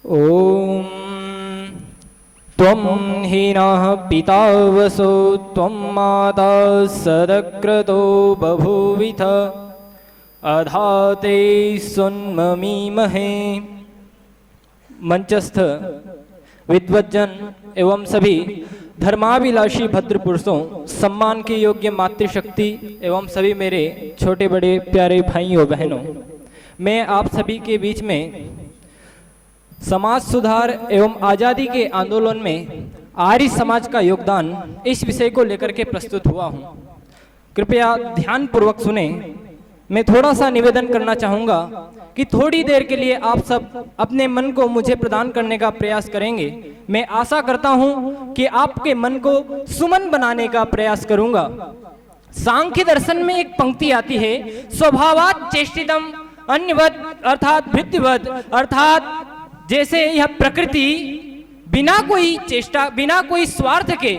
ओम त्वं हीनः पिता वसो त्वं माता सदक्रतो बभूविथ अधाते सुन्ममीमहे। मंचस्थ विद्वज्जन एवं सभी धर्माभिलाषी भद्र पुरुषों, सम्मान के योग्य मातृशक्ति एवं सभी मेरे छोटे बड़े प्यारे भाइयों बहनों, मैं आप सभी के बीच में समाज सुधार एवं आज़ादी के आंदोलन में आर्य समाज का योगदान इस विषय को लेकर के प्रस्तुत हुआ हूँ। कृपया ध्यान पूर्वक सुने। मैं थोड़ा सा निवेदन करना चाहूँगा कि थोड़ी देर के लिए आप सब अपने मन को मुझे प्रदान करने का प्रयास करेंगे। मैं आशा करता हूँ कि आपके मन को सुमन बनाने का प्रयास करूँगा। सांख्य दर्शन में एक पंक्ति आती है, स्वभावात् चेष्टितम् अन्यवत् अर्थात भृत्यवत्, अर्थात जैसे यह प्रकृति बिना कोई चेष्टा, बिना कोई स्वार्थ के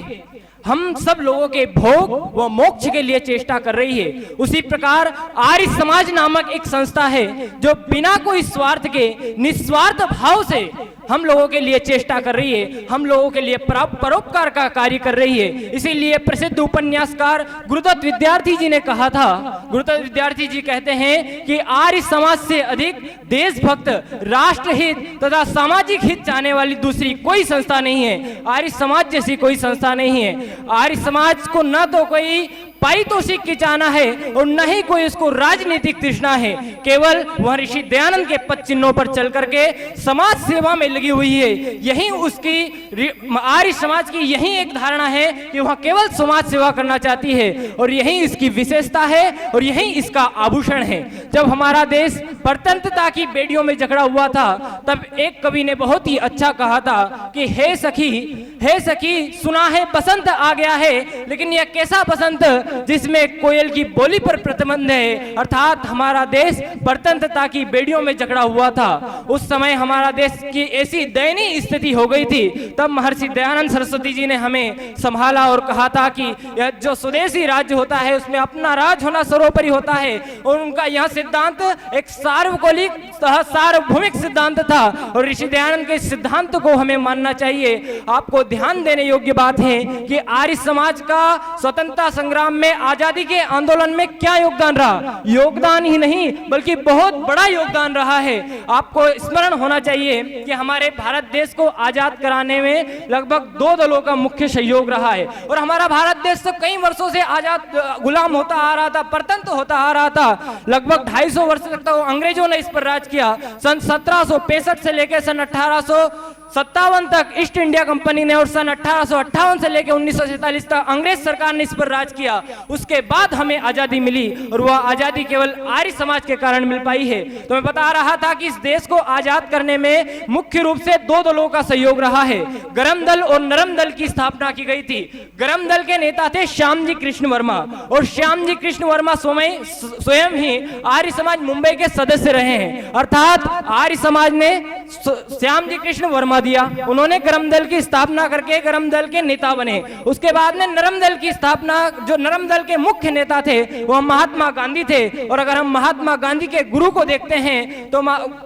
हम सब लोगों के भोग व मोक्ष के लिए चेष्टा कर रही है, उसी प्रकार आर्य समाज नामक एक संस्था है जो बिना कोई स्वार्थ के निस्वार्थ भाव से हम लोगों के लिए चेष्टा कर रही है, हम लोगों के लिए परोपकार का कार्य कर रही है। इसीलिए प्रसिद्ध उपन्यासकार गुरुदत्त विद्यार्थी जी ने कहा था, गुरुदत्त विद्यार्थी जी कहते हैं कि आर्य समाज से अधिक देशभक्त, राष्ट्रहित तथा सामाजिक हित चाहने वाली दूसरी कोई संस्था नहीं है। आर्य समाज जैसी कोई संस्था नहीं है। आर्य समाज को न तो कोई पारितोषिक की चाहना है और न ही कोई उसको राजनीतिक तृष्णा है। केवल वह ऋषि दयानंद के पद चिन्हों पर चल करके समाज सेवा में लगी हुई है। यही उसकी आर्य समाज की यही एक धारणा है कि वह केवल समाज सेवा करना चाहती है और यही इसकी विशेषता है और यही इसका आभूषण है। जब हमारा देश परतंत्रता की बेड़ियों में जकड़ा हुआ था, तब एक कवि ने बहुत ही अच्छा कहा था कि हे सखी सुना है बसंत आ गया है, लेकिन यह कैसा बसंत जिसमें कोयल की बोली पर प्रतिबंध है। अर्थात हमारा देश परतंत्रता की बेड़ियों में जकड़ा हुआ था। उस समय हमारा देश की ऐसी दयनीय स्थिति हो गई थी, तब महर्षि दयानंद सरस्वती जी ने हमें संभाला और कहा था कि यह जो स्वदेशी राज्य होता है उसमें अपना राज होना सर्वोपरि होता है। और उनका यह सिद्धांत एक सार्वजनिक सार्वभौमिक सिद्धांत था और ऋषि दयानंद के सिद्धांत को हमें मानना चाहिए। आपको ध्यान देने योग्य बात है कि आर्य समाज का स्वतंत्रता संग्राम में, आजादी के आंदोलन में क्या योगदान रहा। योगदान ही नहीं बल्कि बहुत बड़ा योगदान रहा है। आपको स्मरण होना चाहिए कि हमारे भारत देश को आजाद कराने में लगभग 2 दलों का मुख्य सहयोग रहा है। और हमारा भारत देश तो कई वर्षों से आजाद गुलाम होता आ रहा था, परतंत्र होता आ रहा था। लगभग 250 वर्ष तक तो अंग्रेजों ने इस पर राज किया। सन 1765 से लेकर सन 1857 तक ईस्ट इंडिया कंपनी ने और सन 1858 से लेकर 1947 तक अंग्रेज सरकार ने इस पर राज किया। उसके बाद हमें आजादी मिली और वह आजादी केवल आर्य समाज के कारण मिल पाई है। तो मैं बता रहा था कि इस देश को आजाद करने में मुख्य रूप से 2 दलों का सहयोग रहा है। गरम दल और नरम दल की स्थापना की गई थी। गरम दल के नेता थे श्यामजी कृष्ण वर्मा और श्यामजी कृष्ण वर्मा स्वयं ही आर्य समाज मुंबई के सदस्य रहे हैं। अर्थात आर्य समाज ने श्यामजी कृष्ण वर्मा दिया, उन्होंने गरम दल की स्थापना करके गरम दल के नेता बने। उसके बाद में नरम दल की स्थापना, जो नरम दल के मुख्य नेता थे वह महात्मा गांधी थे। और अगर हम महात्मा गांधी के गुरु को देखते हैं तो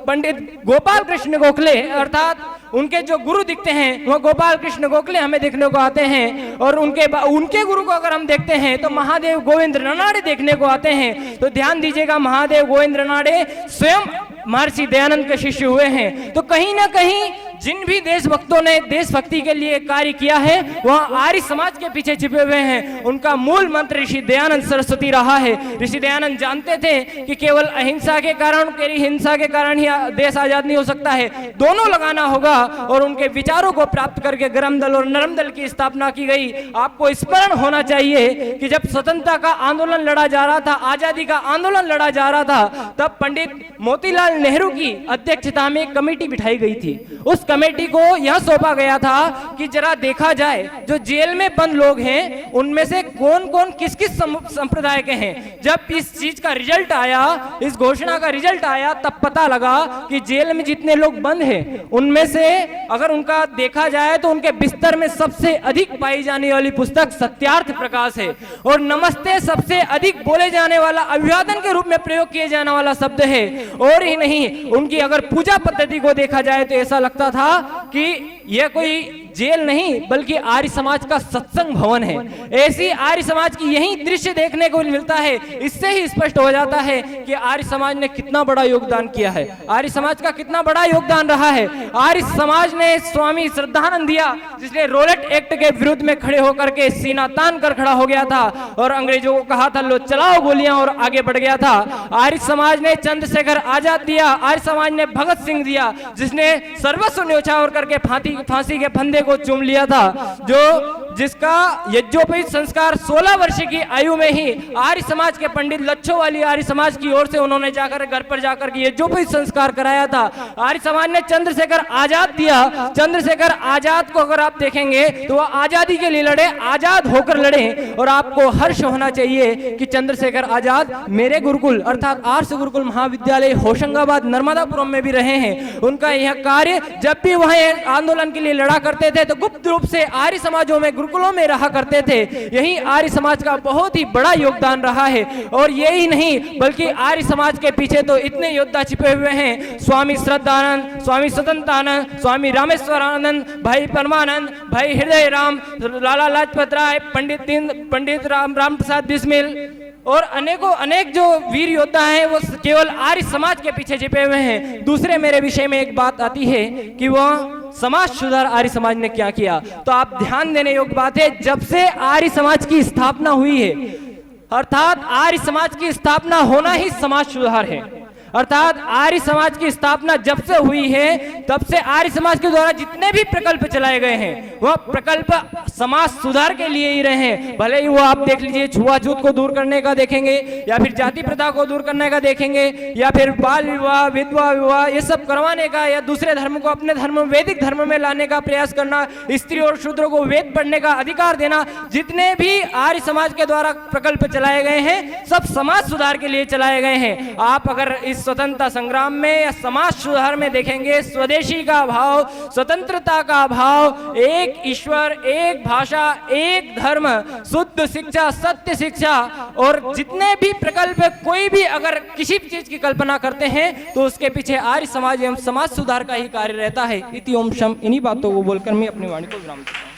पंडित गोपाल कृष्ण गोखले, अर्थात उनके जो गुरु दिखते हैं वह गोपाल कृष्ण गोखले हमें देखने को आते हैं। और उनके गुरु को अगर हम देखते हैं तो महादेव गोविंद रनाड़े देखने को आते हैं। तो ध्यान दीजिएगा, महादेव गोविंद रनाड़े स्वयं महर्षि दयानंद के शिष्य हुए हैं। तो कहीं ना कहीं जिन भी देशभक्तों ने देशभक्ति के लिए कार्य किया है वह आर्य समाज के पीछे छिपे हुए हैं। उनका मूल मंत्र ऋषि दयानंद सरस्वती रहा है। ऋषि दयानंद जानते थे कि केवल अहिंसा के कारण, हिंसा के कारण ही देश आजाद नहीं हो सकता है, दोनों लगाना होगा। और उनके विचारों को प्राप्त करके गरम दल और नरम दल की स्थापना की गई। आपको स्मरण होना चाहिए कि जब स्वतंत्रता का आंदोलन लड़ा जा रहा था, आजादी का आंदोलन लड़ा जा रहा था, तब पंडित मोतीलाल नेहरू की अध्यक्षता में एक कमेटी बिठाई गई थी। उस कमेटी को यह सौंपा गया था कि जरा देखा जाए जो जेल में बंद लोग हैं उनमें से कौन कौन किस किस संप्रदाय के हैं। जब इस चीज का रिजल्ट आया, इस घोषणा का रिजल्ट आया, तब पता लगा कि जेल में जितने लोग बंद हैं उनमें से अगर उनका देखा जाए तो उनके बिस्तर में सबसे अधिक पाई जाने वाली पुस्तक सत्यार्थ प्रकाश है। और नमस्ते सबसे अधिक बोले जाने वाला, अभिवादन के रूप में प्रयोग किए जाने वाला शब्द है। और इन नहीं, उनकी अगर पूजा पद्धति को देखा जाए तो ऐसा लगता था कि यह कोई जेल नहीं बल्कि आर्य समाज का सत्संग भवन है। ऐसी आर्य समाज की यही दृश्य देखने को मिलता है। इससे ही स्पष्ट हो जाता है कि आर्य समाज ने कितना बड़ा योगदान किया है, आर्य समाज का कितना बड़ा योगदान रहा है। आर्य समाज ने स्वामी श्रद्धानंद दिया, जिसने रोलेट एक्ट के विरुद्ध में खड़े होकर के सीना तान कर खड़ा हो गया था और अंग्रेजों को कहा था लो चलाओ गोलियां, और आगे बढ़ गया था। आर्य समाज ने चंद्रशेखर आजाद दिया, आर्य समाज ने भगत सिंह दिया, जिसने सर्वस्व न्योछावर करके फांसी के फंदे को चूम लिया था, जिसका यज्ञोपवीत संस्कार 16 वर्ष की आयु में ही आर्य समाज के पंडित लच्छो वाली आर्य समाज की ओर से उन्होंने जाकर घर पर जाकर के यज्ञोपवीत संस्कार कराया था। आर्य समाज ने चंद्रशेखर आजाद दिया। चंद्रशेखर आजाद को अगर आप देखेंगे तो वह आजादी के लिए लड़े, आजाद होकर लड़े, और आपको हर्ष होना चाहिए कि चंद्रशेखर आजाद मेरे गुरुकुल अर्थात आर्ष गुरुकुल महाविद्यालय होशंगाबाद नर्मदापुरम में भी रहे हैं। उनका यह कार्य, जब भी वह आंदोलन के लिए लड़ा करते थे तो गुप्त रूप से आर्य समाजों में गुरुकुलों में रहा करते थे। यही आर्य समाज का बहुत ही बड़ा योगदान रहा है। और यही नहीं बल्कि आर्य समाज के पीछे तो इतने योद्धा छिपे हुए हैं, स्वामी श्रद्धानंद, स्वामी स्वतंत्रानंद, स्वामी रामेश्वरानंद, भाई परमानंद, भाई हृदय राम, लाला लाजपत राय, पंडित राम प्रसाद बिस्मिल और अनेक जो वीर योद्धा हैं वो केवल आर्य समाज के पीछे छिपे हुए हैं। दूसरे मेरे विषय में एक बात आती है कि वह समाज सुधार आर्य समाज ने क्या किया, तो आप ध्यान देने योग्य बात है, जब से आर्य समाज की स्थापना हुई है, अर्थात आर्य समाज की स्थापना होना ही समाज सुधार है। अर्थात आर्य समाज की स्थापना जब से हुई है तब से आर्य समाज के द्वारा जितने भी प्रकल्प चलाए गए हैं वह प्रकल्प समाज सुधार के लिए ही रहे हैं। भले ही वो आप देख लीजिए छुआछूत को दूर करने का देखेंगे, या फिर जाति प्रथा को दूर करने का देखेंगे, या फिर बाल विवाह, विधवा विवाह, ये सब करवाने का, या दूसरे धर्म को अपने धर्म वैदिक धर्म में लाने का प्रयास करना, स्त्री और शूद्रों को वेद पढ़ने का अधिकार देना, जितने भी आर्य समाज के द्वारा प्रकल्प चलाए गए हैं सब समाज सुधार के लिए चलाए गए हैं। आप अगर इस स्वतंत्रता संग्राम में या समाज सुधार में देखेंगे, स्वदेशी का भाव, स्वतंत्रता का भाव, एक ईश्वर, एक भाषा, एक धर्म, शुद्ध शिक्षा, सत्य शिक्षा, और जितने भी प्रकल्प कोई भी अगर किसी भी चीज की कल्पना करते हैं तो उसके पीछे आर्य समाज एवं समाज सुधार का ही कार्य रहता है। इति ओम शम। इन्हीं बातों को बोलकर मैं अपनी वाणी को विराम देता हूं।